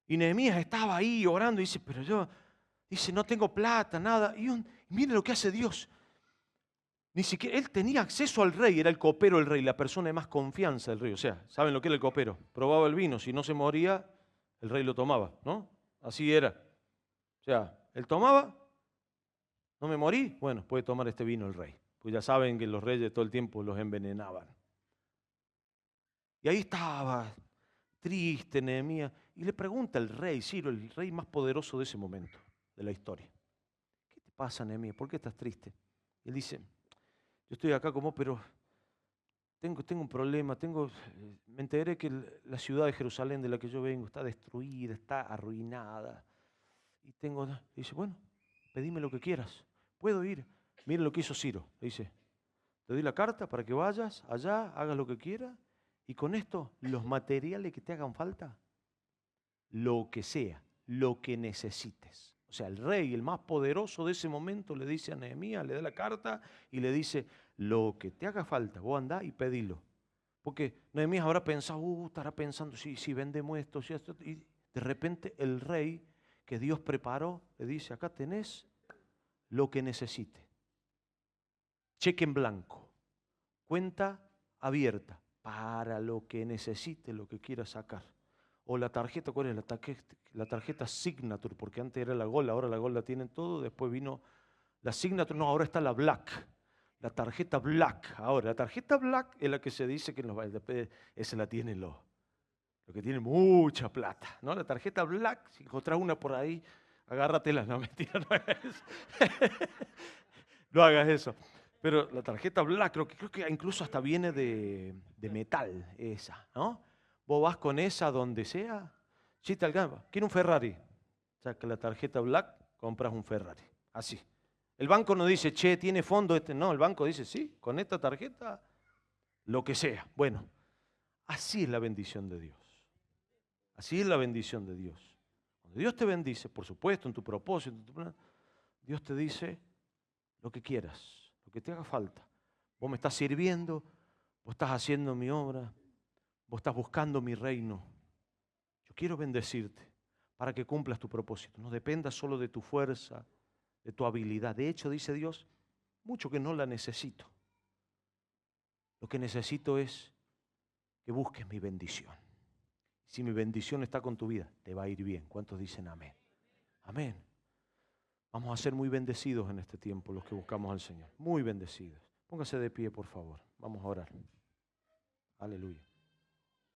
Y Nehemías estaba ahí orando y dice, pero dice, no tengo plata, nada. Y mire lo que hace Dios. Ni siquiera, él tenía acceso al rey, era el copero del rey, la persona de más confianza del rey. O sea, ¿saben lo que era el copero? Probaba el vino, si no se moría, el rey lo tomaba, ¿no? Así era. O sea, él tomaba, no me morí, bueno, puede tomar este vino el rey. Pues ya saben que los reyes todo el tiempo los envenenaban. Y ahí estaba, triste Nehemías, y le pregunta al rey, Ciro, el rey más poderoso de ese momento, de la historia. ¿Qué te pasa, Nehemías? ¿Por qué estás triste? Y él dice, yo estoy acá como, pero tengo un problema, me enteré que la ciudad de Jerusalén de la que yo vengo está destruida, está arruinada. Y dice, bueno, pedime lo que quieras, puedo ir. Miren lo que hizo Ciro, le dice, te doy la carta para que vayas allá, hagas lo que quieras, y con esto, los materiales que te hagan falta, lo que sea, lo que necesites. O sea, el rey, el más poderoso de ese momento, le dice a Nehemías, le da la carta y le dice, lo que te haga falta, vos andá y pedilo. Porque Nehemías habrá pensado, estará pensando, si vendemos esto, si esto, y de repente el rey que Dios preparó, le dice, acá tenés lo que necesite. Cheque en blanco, cuenta abierta, para lo que necesite, lo que quiera sacar. O la tarjeta, ¿cuál es la tarjeta? La tarjeta Signature, porque antes era la Gold, ahora la Gold la tienen todo, después vino la Signature, no, ahora está la Black. La tarjeta Black. Ahora, la tarjeta Black es la que se dice que esa la tienen los que tienen mucha plata, ¿no? La tarjeta Black, si encontrás una por ahí, agárratela. No, mentira, no hagas eso. No hagas eso. Pero la tarjeta Black, creo que incluso hasta viene de metal esa, ¿no? Vos vas con esa donde sea, si te alcanza. ¿Quiere un Ferrari? Saca la tarjeta Black, compras un Ferrari. Así. El banco no dice, che, tiene fondo este. No, el banco dice, sí, con esta tarjeta, lo que sea. Bueno, así es la bendición de Dios. Así es la bendición de Dios. Cuando Dios te bendice, por supuesto, en tu propósito, en tu plan, Dios te dice lo que quieras, lo que te haga falta. Vos me estás sirviendo, vos estás haciendo mi obra, vos estás buscando mi reino. Yo quiero bendecirte para que cumplas tu propósito. No dependa solo de tu fuerza, de tu habilidad. De hecho, dice Dios, mucho que no la necesito. Lo que necesito es que busques mi bendición. Si mi bendición está con tu vida, te va a ir bien. ¿Cuántos dicen amén? Amén. Vamos a ser muy bendecidos en este tiempo, los que buscamos al Señor. Muy bendecidos. Póngase de pie, por favor. Vamos a orar. Aleluya.